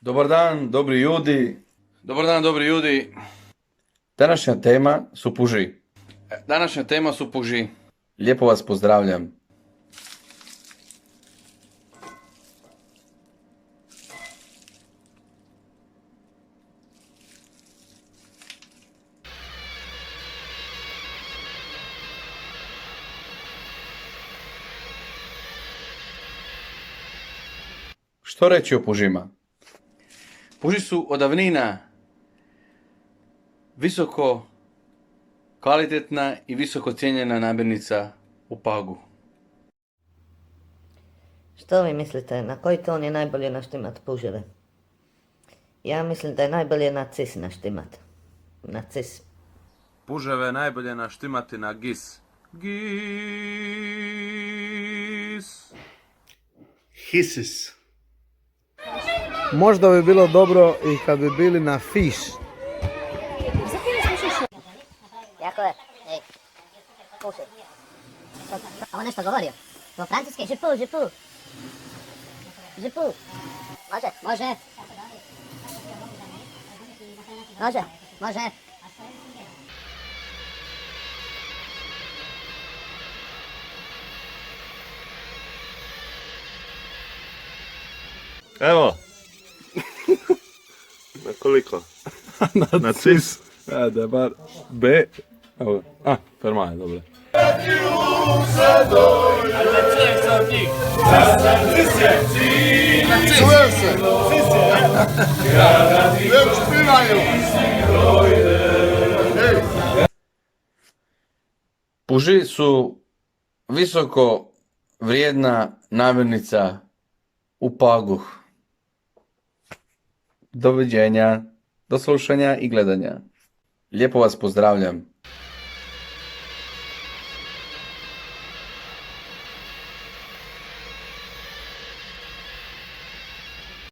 Dobar dan, dobri ljudi. Dobar dan, dobri ljudi. Današnja tema su puži. Današnja tema su puži. Lijepo vas pozdravljam. Što reći o pužima? Puži su od davnina visoko kvalitetna i visoko cijenjena namirnica u Pagu. Što vi mislite, na koji ton je najbolje naštimat puževe? Ja mislim da je najbolje na cis naštimat. Na cis. Puževe najbolje naštimati na gis. Gis. Hisis. Možda bi bilo dobro i kad bi bili na fiš. Jako je. Ej, slušaj. Ovo nešto govorio. To francuski, je pu. Može. Evo. Na koliko? Na cis. Da je bar B. Evo. Fermaje, dobro. Puži su visoko vrijedna namirnica u Pagu. Doviđenja, do slušanja i gledanja. Lijepo vas pozdravljam.